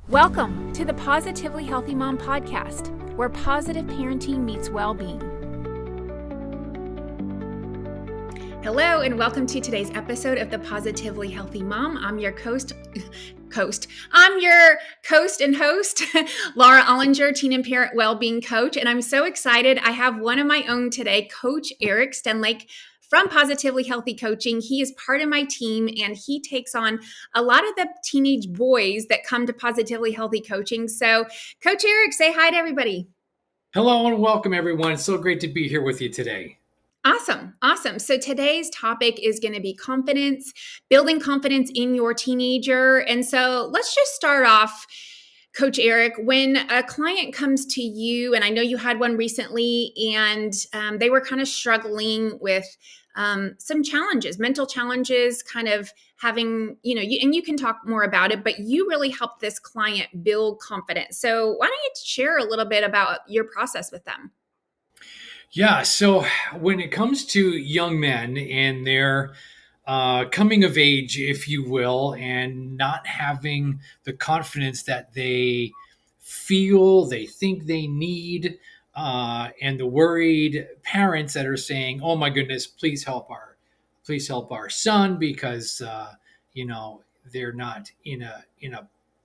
Welcome to the Positively Healthy Mom podcast, where positive parenting meets well-being. Hello, and welcome to today's episode of the Positively Healthy Mom. I'm your coast and host, Laura Olinger, teen and parent well-being coach, and I'm so excited. I have one of my own today, Coach Eric Stenlake from Positively Healthy Coaching. He is part of my team, and he takes on a lot of the teenage boys that come to Positively Healthy Coaching. So, Coach Eric, say hi to everybody. Hello and welcome, everyone. It's so great to be here with you today. Awesome. So today's topic is going to be confidence, building confidence in your teenager. And so let's just start off, Coach Eric, when a client comes to you, and I know you had one recently, and they were kind of struggling with some challenges, mental challenges, kind of having, and you can talk more about it, but you really helped this client build confidence. So why don't you share a little bit about your process with them? Yeah, so when it comes to young men and their coming of age, if you will, and not having the confidence that they feel, they think they need, and the worried parents that are saying, "Oh my goodness, please help our son because they're not in a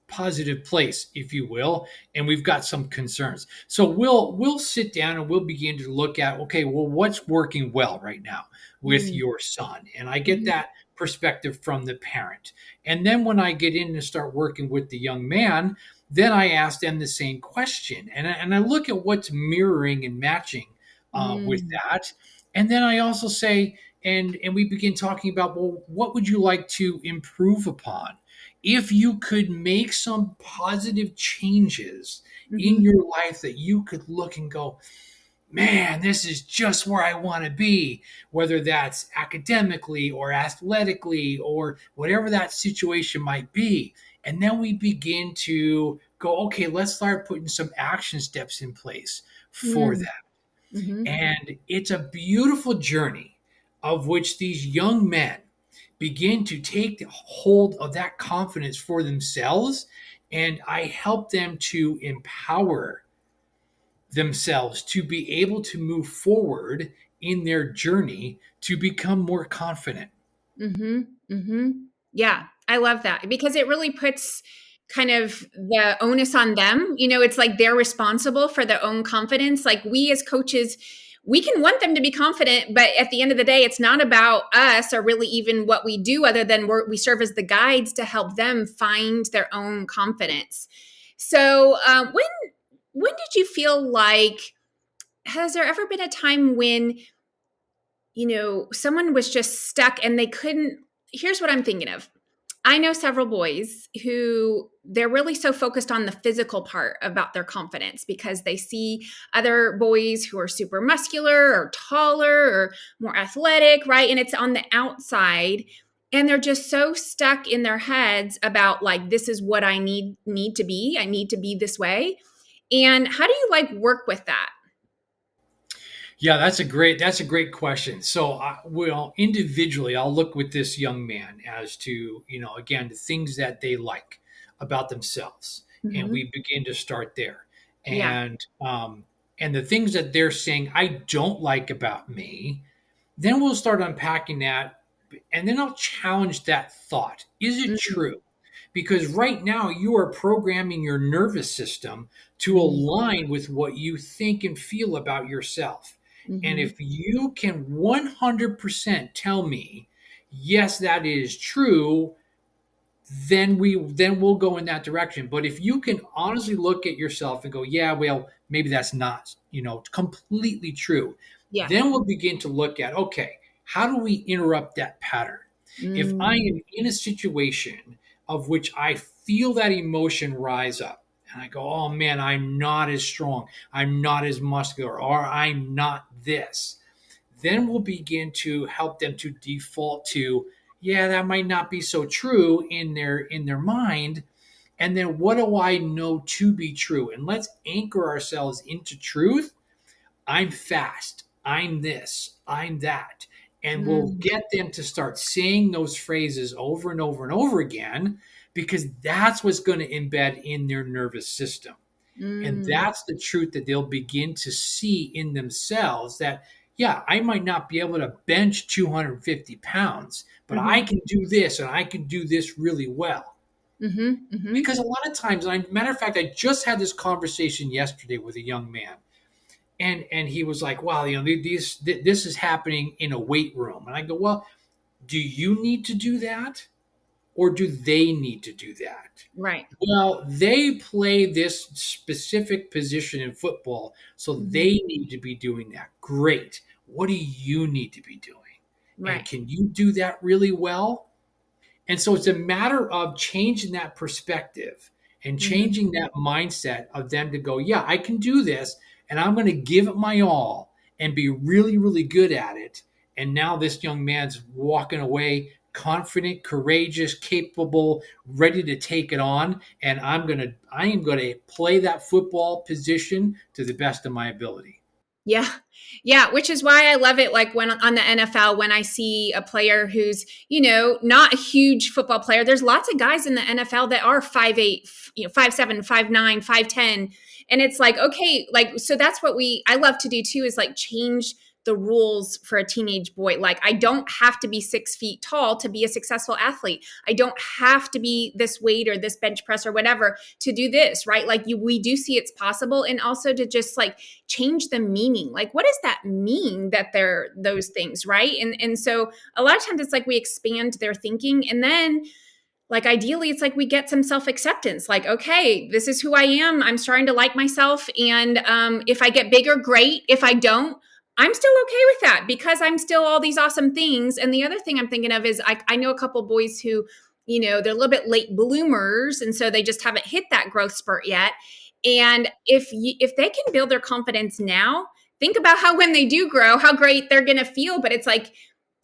positive place, if you will, and we've got some concerns." So we'll sit down and we'll begin to look at, okay, well, what's working well right now with your son? And I get that perspective from the parent. And then when I get in and start working with the young man, then I ask them the same question. And I look at what's mirroring and matching with that. And then I also say, and we begin talking about, well, what would you like to improve upon? If you could make some positive changes in your life that you could look and go, man, this is just where I want to be, whether that's academically or athletically or whatever that situation might be. And then we begin to go, okay, let's start putting some action steps in place for that. And it's a beautiful journey of which these young men begin to take hold of that confidence for themselves. And I help them to empower themselves to be able to move forward in their journey to become more confident. Yeah, I love that because it really puts kind of the onus on them. It's like they're responsible for their own confidence. Like we as coaches, we can want them to be confident, but at the end of the day, it's not about us or really even what we do other than we serve as the guides to help them find their own confidence. So when did you feel like, has there ever been a time when, someone was just stuck and they couldn't, here's what I'm thinking of. I know several boys who they're really so focused on the physical part about their confidence because they see other boys who are super muscular or taller or more athletic, right? And it's on the outside. And they're just so stuck in their heads about like, this is what I need to be. I need to be this way. And how do you work with that? Yeah, that's a great question. So, individually, I'll look with this young man as to, again, the things that they like about themselves, and we begin to start there. And and the things that they're saying I don't like about me, then we'll start unpacking that, and then I'll challenge that thought. Is it true? Because right now you are programming your nervous system to align with what you think and feel about yourself. And if you can 100% tell me, yes, that is true, then we'll go in that direction. But if you can honestly look at yourself and go, yeah, well, maybe that's not, completely true. Yeah. Then we'll begin to look at, okay, how do we interrupt that pattern? If I am in a situation of which I feel that emotion rise up, and I go, oh man, I'm not as strong, I'm not as muscular, or I'm not this, then we'll begin to help them to default to, yeah, that might not be so true in their mind. And then what do I know to be true? And let's anchor ourselves into truth. I'm fast, I'm this, I'm that. And we'll get them to start saying those phrases over and over and over again, because that's what's going to embed in their nervous system. And Mm, that's the truth that they'll begin to see in themselves, that, yeah, I might not be able to bench 250 pounds, but I mhm, can do this and I can do this really well. mhm, mhm, Because a lot of times, matter of fact, I just had this conversation yesterday with a young man, and he was like, "Wow, this is happening in a weight room." And I go, "Well, do you need to do that, or do they need to do that?" right. Well, they play this specific position in football, so Mhm, they need to be doing that. Great. What do you need to be doing? And right. can you do that really well? And so it's a matter of changing that perspective and Mhm. changing that mindset of them to go, yeah, I can do this and I'm going to give it my all and be really, really good at it. And now this young man's walking away confident, courageous, capable, ready to take it on. And I am going to play that football position to the best of my ability. Yeah. Yeah, which is why I love it like when on the NFL when I see a player who's, not a huge football player. There's lots of guys in the NFL that are 5'8", 5'7", 5'9", 5'10", and it's like, okay, like so that's what I love to do too is like change the rules for a teenage boy. Like I don't have to be 6 feet tall to be a successful athlete. I don't have to be this weight or this bench press or whatever to do this, right? Like we do see it's possible, and also to just like change the meaning. Like, what does that mean that they're those things, right? And so a lot of times it's like we expand their thinking, and then like ideally it's like we get some self-acceptance, like, okay, this is who I am, I'm starting to like myself, and if I get bigger, great. If I don't, I'm still okay with that because I'm still all these awesome things. And the other thing I'm thinking of is I know a couple boys who, they're a little bit late bloomers, and so they just haven't hit that growth spurt yet. And if they can build their confidence now, think about how when they do grow, how great they're going to feel. But it's like,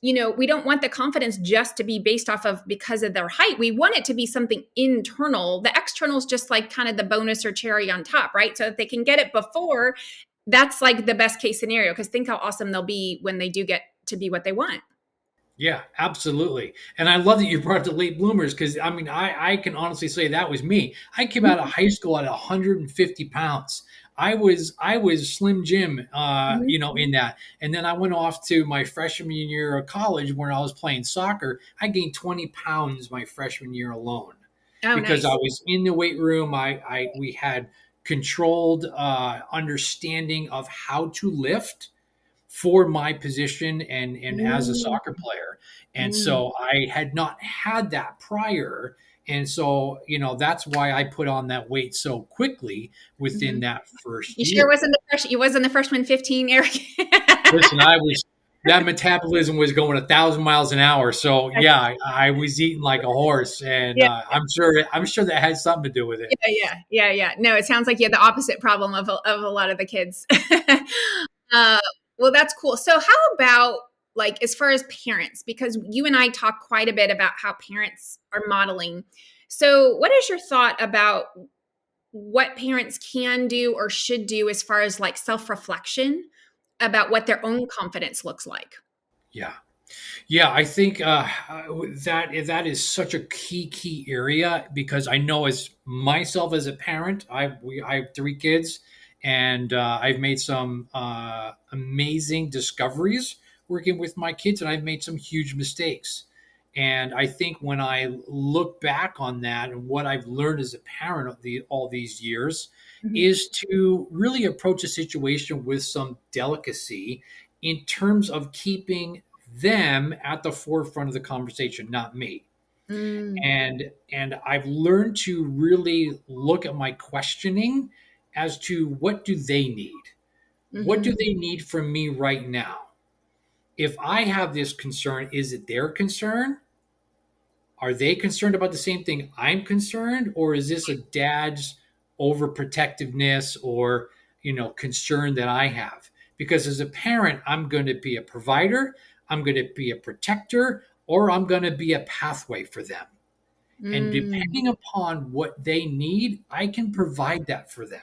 we don't want the confidence just to be based off of because of their height. We want it to be something internal. The external is just like kind of the bonus or cherry on top, right? So if they can get it before, that's like the best case scenario, because think how awesome they'll be when they do get to be what they want. Yeah, absolutely. And I love that you brought up the late bloomers because I mean, I can honestly say that was me. I came out of high school at 150 pounds. I was Slim Jim, Mhm. in that. And then I went off to my freshman year of college where I was playing soccer. I gained 20 pounds my freshman year alone Oh, because I nice. was in the weight room. We had controlled understanding of how to lift for my position and as a Mm, soccer player. And mm, so I had not had that prior. And so, that's why I put on that weight so quickly within mhm. that first You sure year. you wasn't the freshman 15, Eric? Listen, that metabolism was going 1,000 miles an hour. So yeah, I was eating like a horse, and Yeah. I'm sure that had something to do with it. Yeah. No, it sounds like you had the opposite problem of a lot of the kids. uh, well, that's cool. So, how about like as far as parents? Because you and I talk quite a bit about how parents are modeling. So, what is your thought about what parents can do or should do as far as like self reflection about what their own confidence looks like? Yeah. Yeah, I think that is such a key area because I know as myself as a parent, I have 3 kids, and I've made some amazing discoveries working with my kids, and I've made some huge mistakes. And I think when I look back on that and what I've learned as a parent of all these years, Mhm. is to really approach a situation with some delicacy in terms of keeping them at the forefront of the conversation, not me. Mm, And I've learned to really look at my questioning as to what do they need? What do mhm, they need from me right now? If I have this concern, is it their concern? Are they concerned about the same thing I'm concerned, or is this a dad's overprotectiveness or concern that I have? Because as a parent, I'm going to be a provider, I'm going to be a protector, or I'm going to be a pathway for them. And mm, depending upon what they need, I can provide that for them.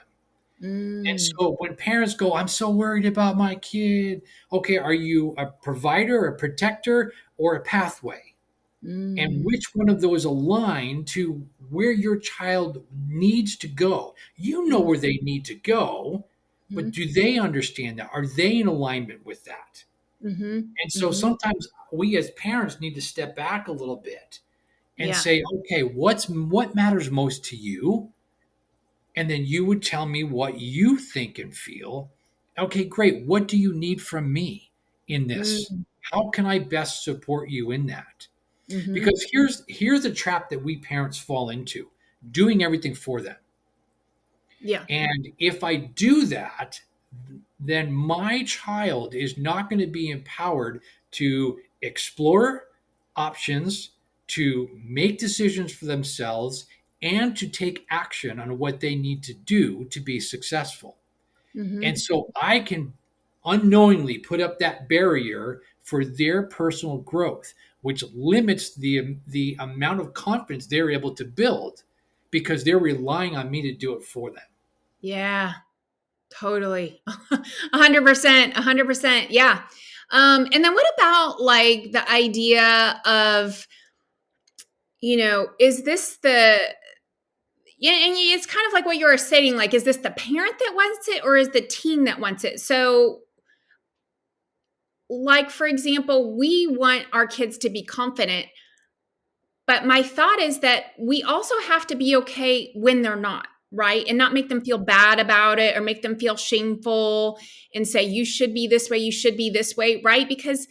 And mm, so when parents go, I'm so worried about my kid. Okay, are you a provider, a protector, or a pathway? and Mm-hmm. which one of those align to where your child needs to go. You know where they need to go, but do they understand that? Are they in alignment with that? Mm-hmm. And so Mm-hmm. sometimes we as parents need to step back a little bit and Yeah. say, okay, what matters most to you? And then you would tell me what you think and feel. Okay, great. What do you need from me in this? Mm-hmm. How can I best support you in that? Mm-hmm. Because here's a trap that we parents fall into, doing everything for them. Yeah. And if I do that, then my child is not going to be empowered to explore options, to make decisions for themselves, and to take action on what they need to do to be successful. Mm-hmm. And so I can unknowingly put up that barrier for their personal growth, which limits the amount of confidence they're able to build because they're relying on me to do it for them. Yeah. Totally. 100%. 100%. Yeah. And then what about like the idea of, is this yeah, and it's kind of like what you were saying, like, is this the parent that wants it or is the teen that wants it? So, like, for example, we want our kids to be confident, but my thought is that we also have to be okay when they're not, right? And not make them feel bad about it or make them feel shameful and say, you should be this way, you should be this way, right? Because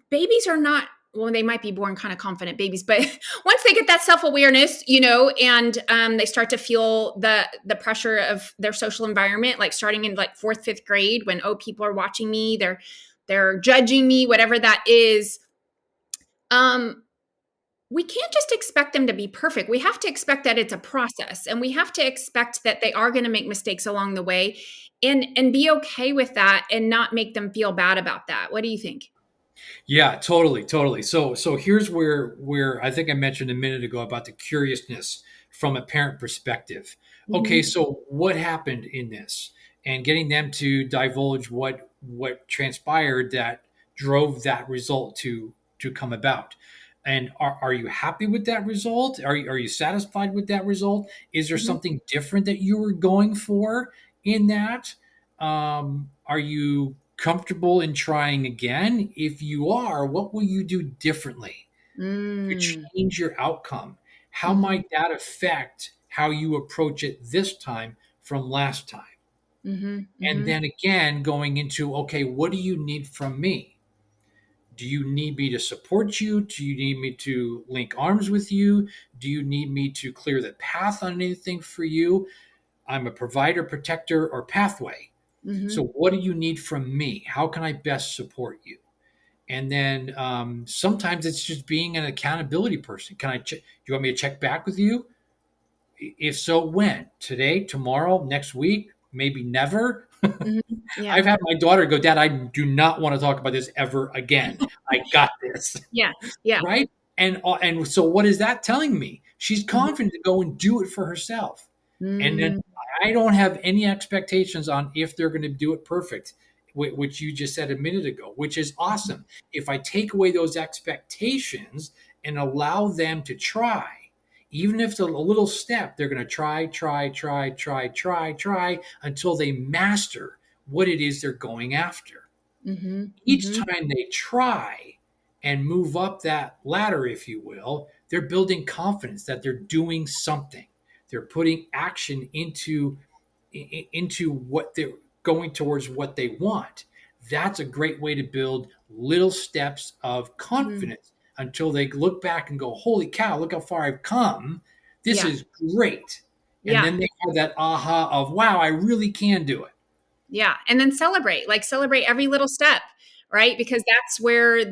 babies are not, well, they might be born kind of confident babies, but once they get that self-awareness, and they start to feel the pressure of their social environment, like starting in like fourth, fifth grade, when, oh, people are watching me, they're judging me, whatever that is. um we can't just expect them to be perfect. We have to expect that it's a process, and we have to expect that they are going to make mistakes along the way, and be okay with that and not make them feel bad about that. What do you think? Yeah, totally, totally. So here's where I think I mentioned a minute ago about the curiousness from a parent perspective. Okay, Mhm. so what happened in this, and getting them to divulge what transpired that drove that result to come about. And are you happy with that result? Are you satisfied with that result? Is there Mhm. something different that you were going for in that? Are you comfortable in trying again? If you are, what will you do differently to Mm. change your outcome? How Mhm. might that affect how you approach it this time from last time? Mhm. And Mhm. then again, going into, okay, what do you need from me? Do you need me to support you? Do you need me to link arms with you? Do you need me to clear the path on anything for you? I'm a provider, protector, or pathway. So, Mhm. what do you need from me? How can I best support you? And then sometimes it's just being an accountability person. Do you want me to check back with you? If so, when? Today, tomorrow, next week, maybe never? Mhm. Yeah. I've had my daughter go, Dad, I do not want to talk about this ever again. I got this. Yeah. Yeah. Right? And so what is that telling me? She's Mhm. confident to go and do it for herself. And then Mm. I don't have any expectations on if they're going to do it perfect, which you just said a minute ago, which is awesome. If I take away those expectations and allow them to try, even if it's a little step, they're going to try until they master what it is they're going after. Mhm. Each Mhm. time they try and move up that ladder, if you will, they're building confidence that they're doing something. They're putting action into what they're going towards what they want. That's a great way to build little steps of Mhm. confidence until they look back and go, holy cow, look how far I've come. This Yeah. is great. And Yeah. then they have that aha of, wow, I really can do it. Yeah. And then celebrate, like celebrate every little step, right? Because that's where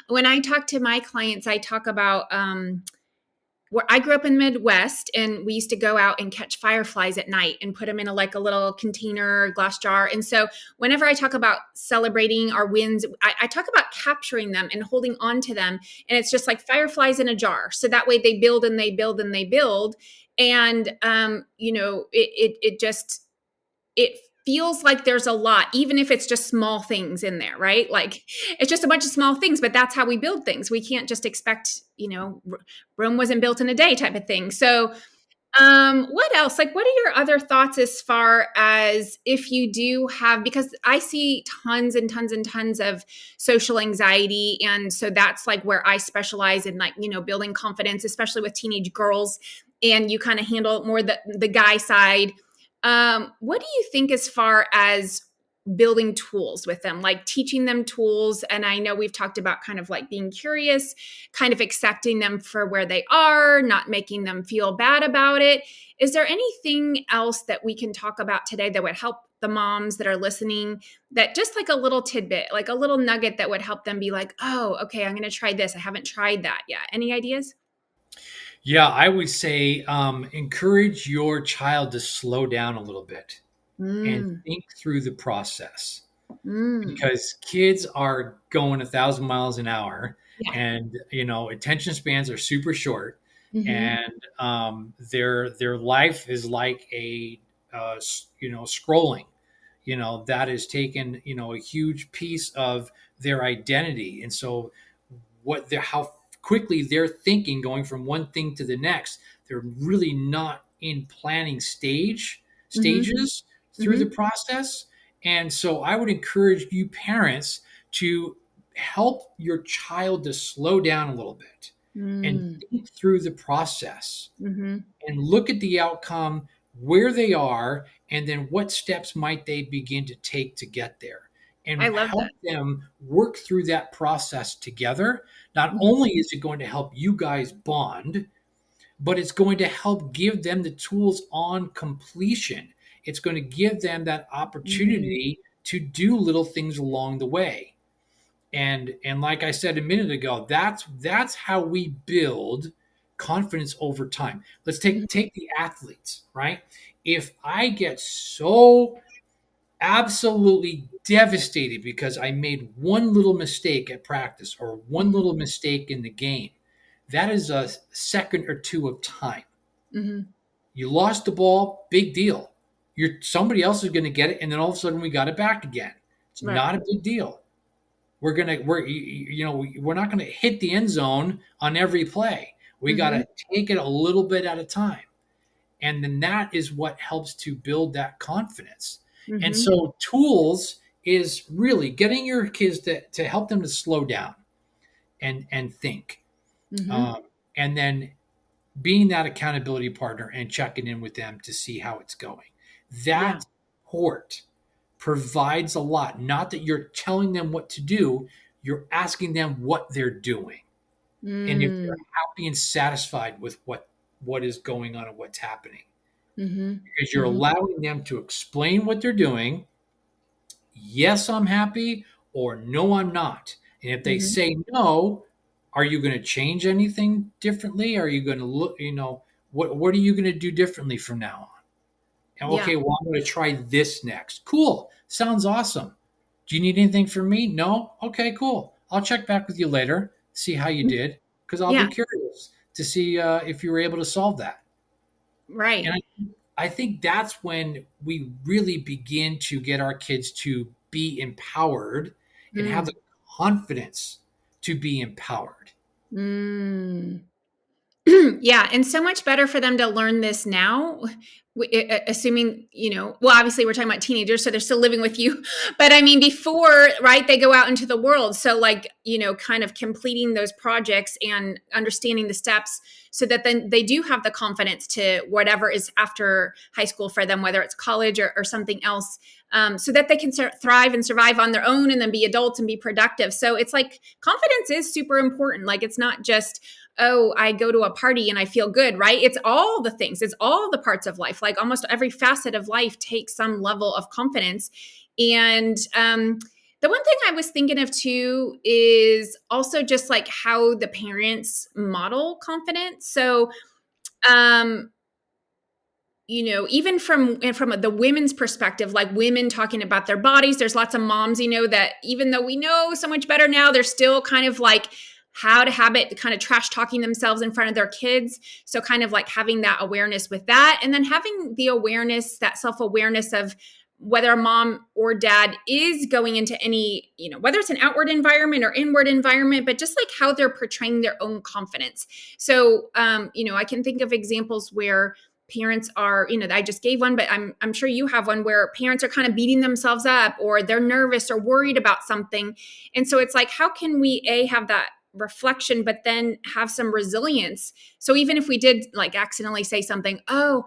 when I talk to my clients, I talk about, where I grew up in the Midwest, and we used to go out and catch fireflies at night and put them in a little container, glass jar. And so whenever I talk about celebrating our wins, I talk about capturing them and holding on to them. And it's just like fireflies in a jar. So that way they build and they build and they build. And, it just, it feels like there's a lot, even if it's just small things in there, right? Like it's just a bunch of small things, but that's how we build things. We can't just expect, Rome wasn't built in a day type of thing. So what else? Like, what are your other thoughts as far as if you do have, because I see tons and tons and tons of social anxiety. And so that's like where I specialize in, like, building confidence, especially with teenage girls. And you kind of handle more the guy side. What do you think as far as building tools with them, like teaching them tools? And I know we've talked about kind of like being curious, kind of accepting them for where they are, not making them feel bad about it. Is there anything else that we can talk about today that would help the moms that are listening, that just like a little tidbit, like a little nugget that would help them be like, oh, okay, I'm going to try this. I haven't tried that yet. Any ideas? Yeah, I would say encourage your child to slow down a little bit and Mm, think through the process, mm, because kids are going 1,000 miles an hour, yeah. and attention spans are super short, Mm-hmm. and their life is like a scrolling, that has taken a huge piece of their identity. And so how quickly they're thinking, going from one thing to the next, they're really not in planning Mm-hmm. stages through the Mm-hmm. process. And so I would encourage you parents to help your child to slow down a little bit and Mm, think through the process mm-hmm. and look at the outcome, where they are, and then what steps might they begin to take to get there, I and love help that. them work through that process together. Not Mhm. only is it going to help you guys bond, but it's going to help give them the tools on completion. It's going to give them that Mhm. opportunity to do little things along the way. And like I said a minute ago, that's how we build confidence over time. Let's Mhm. take the athletes, right? If I get so absolutely devastated because I made one little mistake at practice or one Mhm. little mistake in the game, that is a second or two of time. Mhm. You lost the ball, big deal. Somebody else is going to get it, and then all of a sudden we got it back again. It's Right. not a big deal. We're not gonna hit the end zone on every play. We got Mhm. to take it a little bit at a time, and then that is what helps to build that confidence. And Mhm. so tools is really getting your kids to help them to slow down and think, Mhm. um, and then being that accountability partner and checking in with them to see how it's going. Yeah. That support provides a lot. Not that you're telling them what to do, you're asking them what they're doing. And if they're Mm. happy and satisfied with what is going on and what's happening. Mhm. Because you're Mhm. allowing them to explain what they're doing. Yes, I'm happy, or no, I'm not. And if they Mhm. say no, are you going to change anything differently? Are you going to look, what are you going to do differently from now on? Yeah. Okay, well, I'm going to try this next. Cool. Sounds awesome. Do you need anything from me? No? Okay, cool. I'll check back with you later, see how you Mm. did, because I'll be Yeah. curious to see if you were able to solve that. And Right. I think that's when we really begin to get our kids to be empowered and have the Mm. confidence to be empowered. Mm. Yeah, and so much better for them to learn this now, assuming, well, obviously we're talking about teenagers, so they're still living with you. But I mean, before, right, they go out into the world. So, like, kind of completing those projects and understanding the steps so that then they do have the confidence to whatever is after high school for them, whether it's college or something else, so that they can thrive and survive on their own and then be adults and be productive. So, it's like confidence is super important. Like, it's not just, oh, I go to a party and I feel good, right? It's all the things, it's all the parts of life. Like almost every facet of life takes some level of confidence. And the one thing I was thinking of too is also just like how the parents model confidence. So, um, even from the women's perspective, like women talking about their bodies, there's lots of moms, that even though we know so much better now, they're still kind of like how to habit kind of trash talking themselves in front of their kids. So kind of like having that awareness with that, and then having the awareness, that self-awareness of whether a mom or dad is going into any, whether it's an outward environment or inward environment, but just like how they're portraying their own confidence. So, I can think of examples where parents are, I just gave one, but I'm sure you have one where parents are kind of beating themselves up, or they're nervous or worried about something. And so it's like, how can we have that reflection, but then have some resilience? So even if we did like accidentally say something, oh,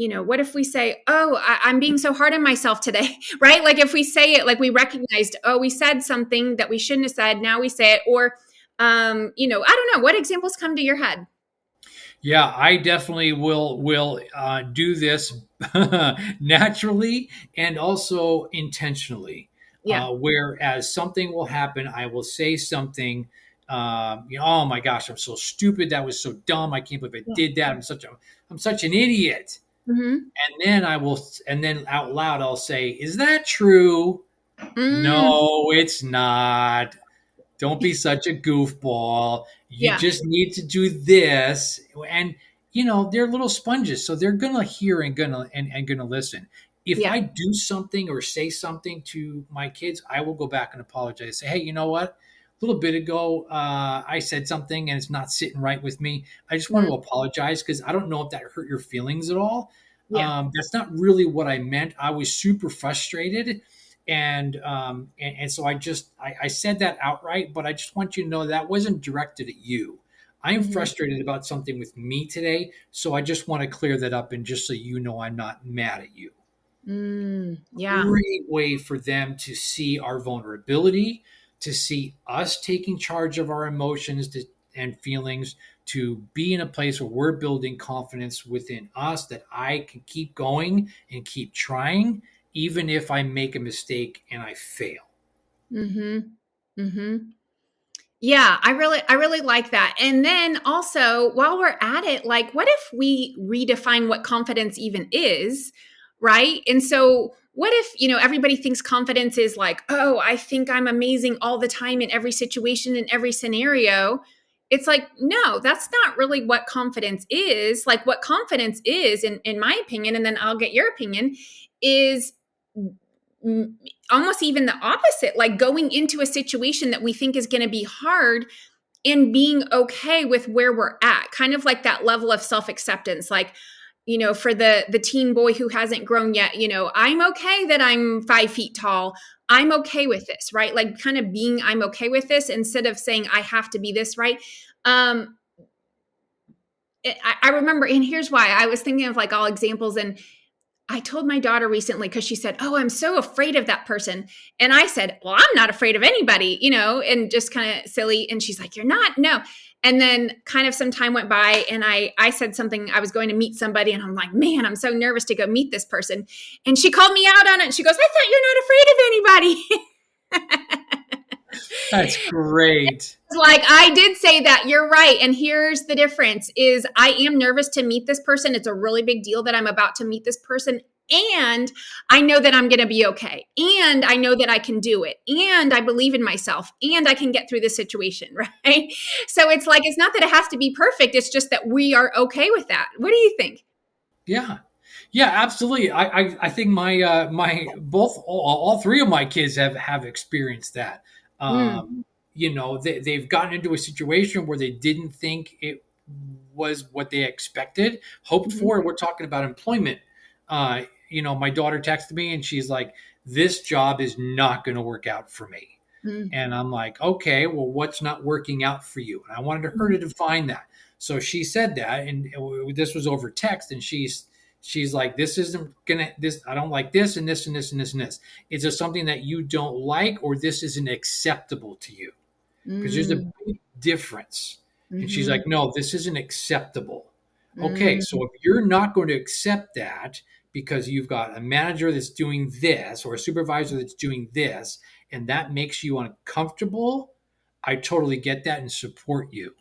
what if we say, oh, I'm being so hard on myself today, right? Like if we say it, like we recognized, oh, we said something that we shouldn't have said, now we say it. Or, I don't know, what examples come to your head? Yeah, I definitely will do this naturally and also intentionally. Yeah. Whereas something will happen, I will say something. Oh my gosh, I'm so stupid. That was so dumb. I can't believe I Yeah. did that. I'm such an idiot. Mm-hmm. And then and then out loud, I'll say, "Is that true?" Mm, No, it's not. Don't be such a goofball. You yeah. just need to do this. And they're little sponges, so they're gonna hear and gonna listen. If Yeah. I do something or say something to my kids, I will go back and apologize. Say, hey, you know what? A little bit ago, I said something and it's not sitting right with me. I just want Mm, to apologize because I don't know if that hurt your feelings at all. yeah. That's not really what I meant. I was super frustrated, and so I said that outright, but I just want you to know that wasn't directed at you. I'm Mm-hmm. frustrated about something with me today, so I just want to clear that up, and just so you know, I'm not mad at you. Yeah. Great way for them to see our vulnerability, to see us taking charge of our emotions and feelings, to be in a place where we're building confidence within us that I can keep going and keep trying, even if I make a mistake and I fail. Mm-hmm. Mm-hmm. Yeah, I really like that. And then also, while we're at it, like what if we redefine what confidence even is, right? And so what if, everybody thinks confidence is like, oh, I think I'm amazing all the time in every situation, in every scenario. It's like, no, that's not really what confidence is. Like what confidence is, in my opinion, and then I'll get your opinion, is mm, almost even the opposite, like going into a situation that we think is going to be hard and being okay with where we're at, kind of like that level of self-acceptance. Like, for the teen boy who hasn't grown yet, I'm okay that I'm 5 feet tall. I'm okay with this, right? Like kind of being, I'm okay with this, instead of saying I have to be this, right? um I remember, and here's why I was thinking of like all examples. And I told my daughter recently, because she said, oh, I'm so afraid of that person. And I said, well, I'm not afraid of anybody, and just kind of silly. And she's like, you're not? No. And then kind of some time went by, and I said something. I was going to meet somebody, and I'm like, man, I'm so nervous to go meet this person. And she called me out on it. And she goes, I thought you're not afraid of anybody. That's great. Like, I did say that, you're right. And here's the difference is I am nervous to meet this person. It's a really big deal that I'm about to meet this person. And I know that I'm going to be okay. And I know that I can do it. And I believe in myself. And I can get through this situation. Right. So it's like, it's not that it has to be perfect. It's just that we are okay with that. What do you think? Yeah. Yeah, absolutely. I think my both all three of my kids have experienced that. Mm, They've gotten into a situation where they didn't think it was what they expected, hoped mm-hmm, for. We're talking about employment. My daughter texted me and she's like, "This job is not going to work out for me." mm, And I'm like, okay, well, what's not working out for you? And I wanted her mm, to define that. So she said that, and this was over text, and she's like, this isn't gonna this. I don't like this and this and this and this and this. Is there something that you don't like, or this isn't acceptable to you? Because there's a mm, big difference. And she's mm-hmm, like, no, this isn't acceptable. Okay, mm, so if you're not going to accept that because you've got a manager that's doing this or a supervisor that's doing this, and that makes you uncomfortable, I totally get that and support you.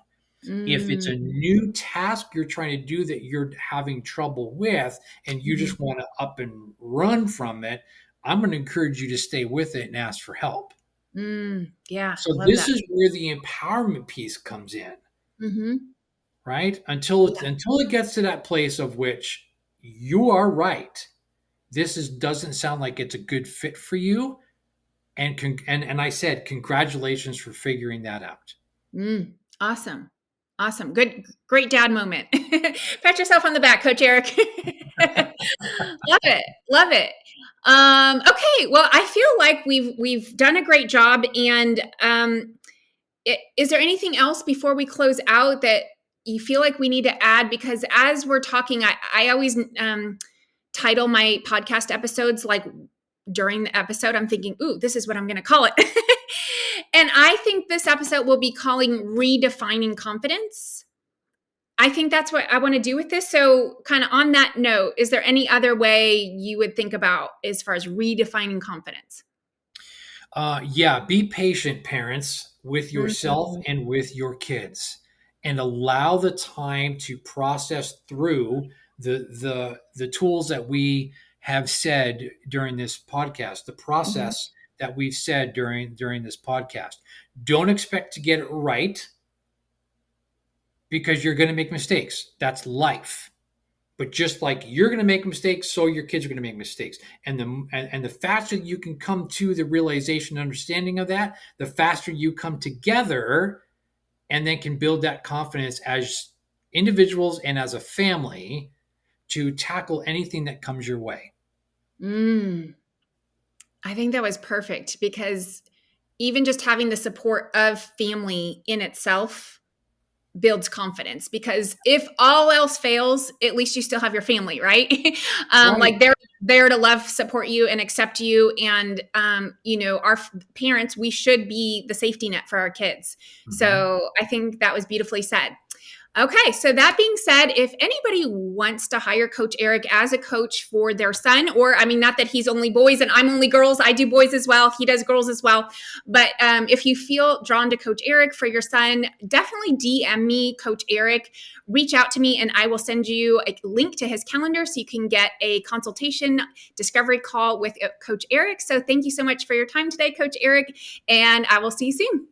If it's a mm, new task you're trying to do that you're having trouble with and you mm, just want to up and run from it, I'm going to encourage you to stay with it and ask for help. yeah, So love this that. is where the empowerment piece comes in, Mm-hmm. right? Until Yeah. it gets to that place of which you are right. doesn't sound like it's a good fit for you. And I said, congratulations for figuring that out. Mm, awesome. Awesome. Good, great dad moment. Pat yourself on the back, Coach Eric. Love it. Love it. Okay. Well, I feel like we've done a great job. And is there anything else before we close out that you feel like we need to add? Because as we're talking, I always title my podcast episodes like during the episode, I'm thinking, ooh, this is what I'm going to call it. And I think this episode will be calling Redefining Confidence. I think that's what I want to do with this. So, kind of on that note, is there any other way you would think about as far as redefining confidence? Yeah, be patient, parents, with yourself Mm-hmm. and with your kids, and allow the time to process through the tools that we have said during this podcast, the Mm-hmm. process that we've said during this podcast. Don't expect to get it right because you're going to make mistakes. That's life. But just like you're going to make mistakes, so your kids are going to make mistakes. And the faster you can come to the realization and understanding of that, the faster you come together and then can build that confidence as individuals and as a family to tackle anything that comes your way. Mm, I think that was perfect because even just having the support of family in itself builds confidence, because if all else fails, at least you still have your family, right? Right. Like they're there to love, support you, and accept you. And our parents, we should be the safety net for our kids. Mhm. So I think that was beautifully said. Okay, so that being said, if anybody wants to hire Coach Eric as a coach for their son, or I mean, not that he's only boys and I'm only girls, I do boys as well, he does girls as well. But if you feel drawn to Coach Eric for your son, definitely DM me, Coach Eric. Reach out to me, and I will send you a link to his calendar so you can get a consultation discovery call with Coach Eric. So thank you so much for your time today, Coach Eric, and I will see you soon.